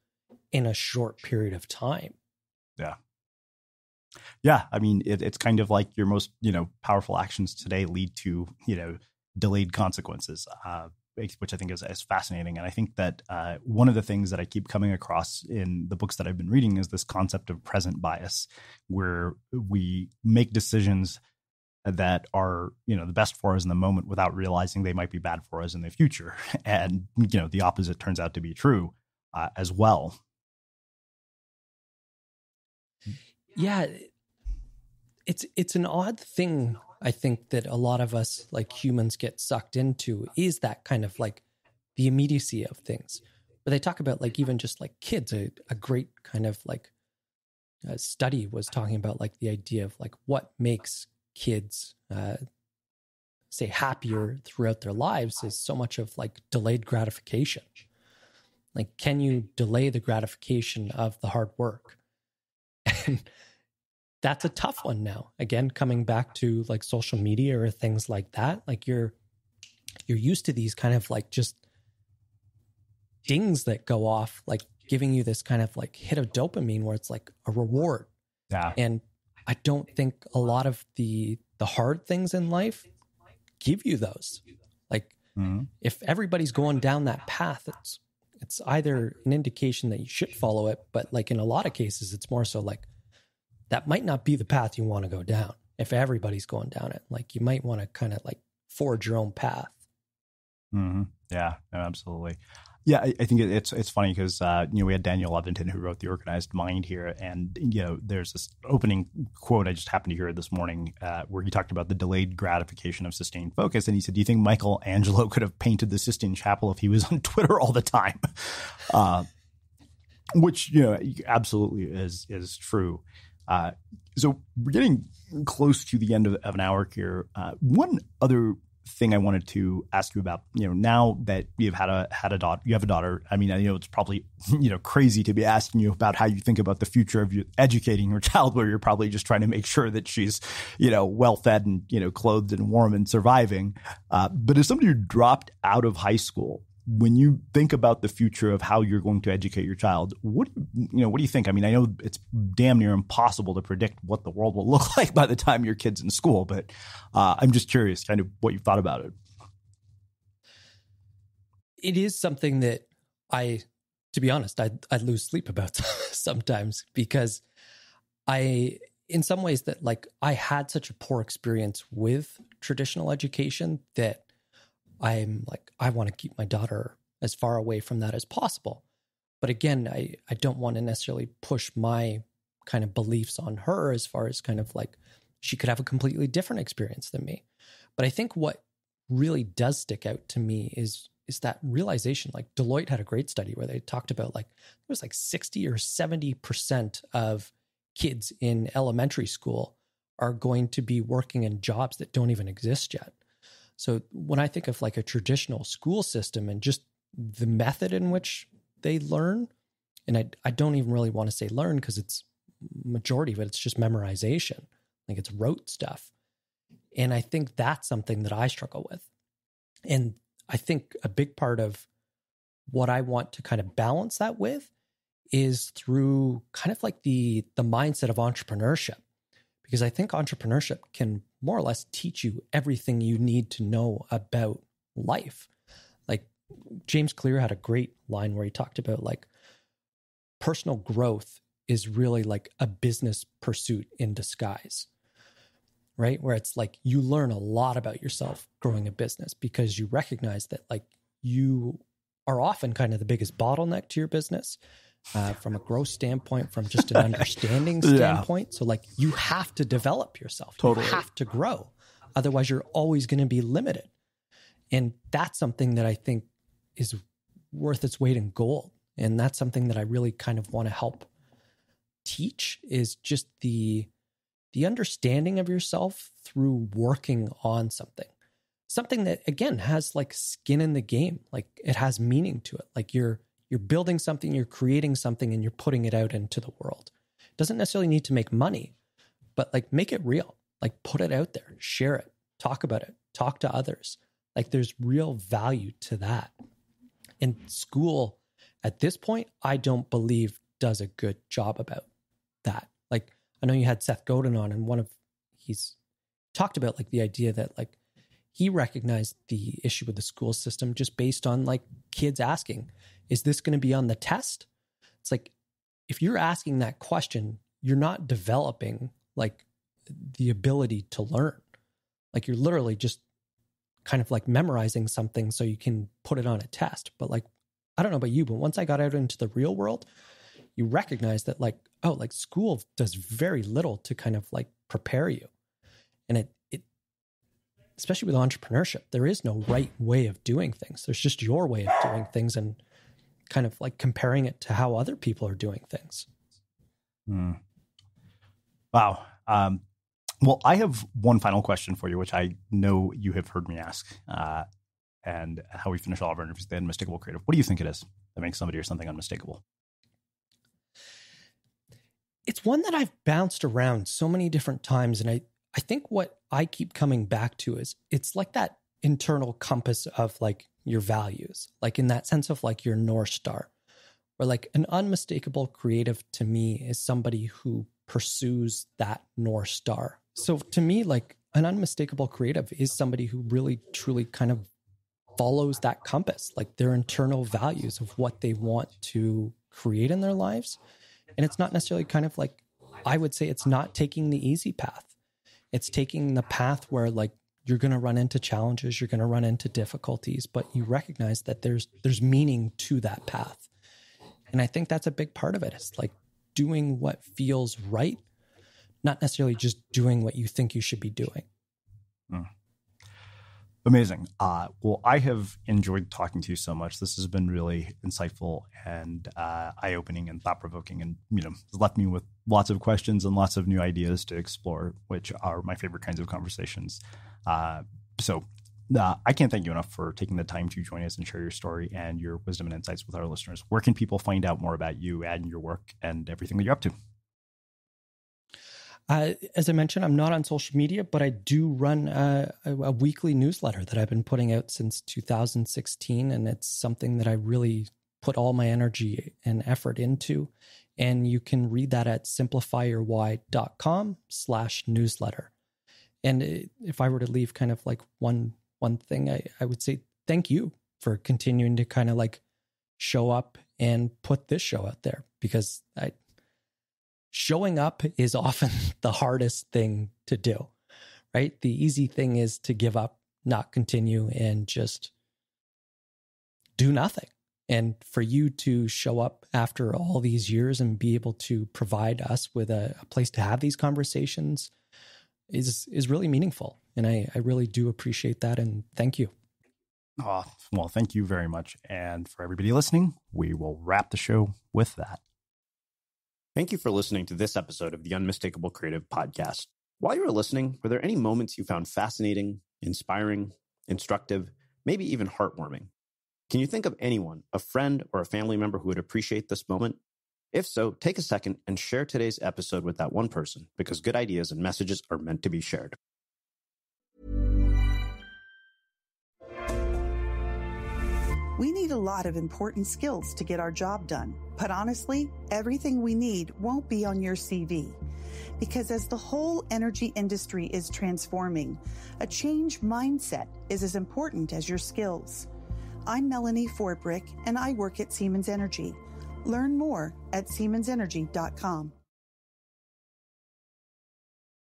[SPEAKER 1] in a short period of time.
[SPEAKER 3] Yeah. I mean, it's kind of like your most, powerful actions today lead to, delayed consequences, which I think is fascinating. And I think that one of the things that I keep coming across in the books that I've been reading is this concept of present bias, where we make decisions that are, the best for us in the moment without realizing they might be bad for us in the future. And, the opposite turns out to be true as well.
[SPEAKER 1] Yeah. It's an odd thing, I think, that a lot of us like humans get sucked into, is that kind of like the immediacy of things. But they talk about like even just like kids, a great kind of like study was talking about like the idea of like what makes kids say happier throughout their lives is so much of like delayed gratification. Like, can you delay the gratification of the hard work? And that's a tough one now. Again, coming back to like social media or things like that, like you're used to these kind of like just dings that go off, like giving you this kind of like hit of dopamine where it's like a reward.
[SPEAKER 3] Yeah.
[SPEAKER 1] And I don't think a lot of the hard things in life give you those. Like if everybody's going down that path, it's either an indication that you should follow it, but like in a lot of cases, it's more so like that might not be the path you want to go down. If everybody's going down it, like you might want to kind of like forge your own path.
[SPEAKER 3] Yeah, no, absolutely. Yeah, I think it's funny because we had Daniel Levington, who wrote The Organized Mind here, and there's this opening quote I just happened to hear this morning where he talked about the delayed gratification of sustained focus, and he said, "Do you think Michelangelo could have painted the Sistine Chapel if he was on Twitter all the time?" Which absolutely is true. So we're getting close to the end of an hour here. One other thing I wanted to ask you about, now that you've had a daughter, you have a daughter. I mean, I know it's probably, crazy to be asking you about how you think about the future of educating your child, where you're probably just trying to make sure that she's, well fed and, clothed and warm and surviving. But as somebody who dropped out of high school, when you think about the future of how you're going to educate your child, what do you think? I mean, I know it's damn near impossible to predict what the world will look like by the time your kid's in school, but I'm just curious kind of what you've thought about it.
[SPEAKER 1] It is something that to be honest, I lose sleep about sometimes, because in some ways that like I had such a poor experience with traditional education that I'm like, I want to keep my daughter as far away from that as possible. But again, I don't want to necessarily push my kind of beliefs on her as far as kind of like she could have a completely different experience than me. But I think what really does stick out to me is that realization. Like Deloitte had a great study where they talked about like there was like 60 or 70% of kids in elementary school are going to be working in jobs that don't even exist yet. So when I think of like a traditional school system and just the method in which they learn, and I don't even really want to say learn because it's majority of it, it's just memorization. Like it's rote stuff. And I think that's something that I struggle with. And I think a big part of what I want to kind of balance that with is through kind of like the mindset of entrepreneurship. Because I think entrepreneurship can more or less teach you everything you need to know about life. Like James Clear had a great line where he talked about like personal growth is really like a business pursuit in disguise, right? Where it's like you learn a lot about yourself growing a business because you recognize that like you are often kind of the biggest bottleneck to your business. From a growth standpoint, from just an understanding standpoint. So like you have to develop yourself. Totally. You have to grow. Otherwise you're always going to be limited. And that's something that I think is worth its weight in gold. And that's something that I really kind of want to help teach is just the understanding of yourself through working on something that again has like skin in the game. Like it has meaning to it. Like you're building something, you're creating something, and you're putting it out into the world. It doesn't necessarily need to make money, but like make it real. Like put it out there, share it, talk about it, talk to others. Like there's real value to that. And school at this point, I don't believe does a good job about that. Like I know you had Seth Godin on, and he's talked about like the idea that like he recognized the issue with the school system just based on like kids asking, is this going to be on the test? It's like, if you're asking that question, you're not developing like the ability to learn. Like you're literally just kind of like memorizing something so you can put it on a test. But like, I don't know about you, but once I got out into the real world, you recognize that like, oh, like school does very little to kind of like prepare you. And it especially with entrepreneurship, there is no right way of doing things. There's just your way of doing things and kind of like comparing it to how other people are doing things.
[SPEAKER 3] Wow. Well, I have one final question for you, which I know you have heard me ask, and how we finish all of our interviews, the unmistakable creative. What do you think it is that makes somebody or something unmistakable?
[SPEAKER 1] It's one that I've bounced around so many different times. And I think what I keep coming back to is it's like that internal compass of like your values, like in that sense of like your North Star, where like an unmistakable creative to me is somebody who pursues that North Star. So to me, like an unmistakable creative is somebody who really truly kind of follows that compass, like their internal values of what they want to create in their lives. And it's not necessarily kind of like, I would say it's not taking the easy path. It's taking the path where like you're going to run into challenges, you're going to run into difficulties, but you recognize that there's meaning to that path. And I think that's a big part of it. It's like doing what feels right, not necessarily just doing what you think you should be doing.
[SPEAKER 3] Amazing. Well, I have enjoyed talking to you so much. This has been really insightful and eye-opening and thought-provoking, and left me with lots of questions and lots of new ideas to explore, which are my favorite kinds of conversations. So I can't thank you enough for taking the time to join us and share your story and your wisdom and insights with our listeners. Where can people find out more about you and your work and everything that you're up to?
[SPEAKER 1] As I mentioned, I'm not on social media, but I do run a weekly newsletter that I've been putting out since 2016. And it's something that I really put all my energy and effort into. And you can read that at simplifyyourwhy.com/newsletter. And if I were to leave kind of like one thing, I would say thank you for continuing to kind of like show up and put this show out there, because showing up is often the hardest thing to do, right? The easy thing is to give up, not continue, and just do nothing. And for you to show up after all these years and be able to provide us with a place to have these conversations is really meaningful. And I really do appreciate that. And thank you.
[SPEAKER 3] Oh, well, thank you very much. And for everybody listening, we will wrap the show with that.
[SPEAKER 6] Thank you for listening to this episode of the Unmistakable Creative Podcast. While you were listening, were there any moments you found fascinating, inspiring, instructive, maybe even heartwarming? Can you think of anyone, a friend or a family member who would appreciate this moment? If so, take a second and share today's episode with that one person, because good ideas and messages are meant to be shared.
[SPEAKER 4] We need a lot of important skills to get our job done. But honestly, everything we need won't be on your CV. Because as the whole energy industry is transforming, a changed mindset is as important as your skills. I'm Melanie Forbrick, and I work at Siemens Energy. Learn more at SiemensEnergy.com.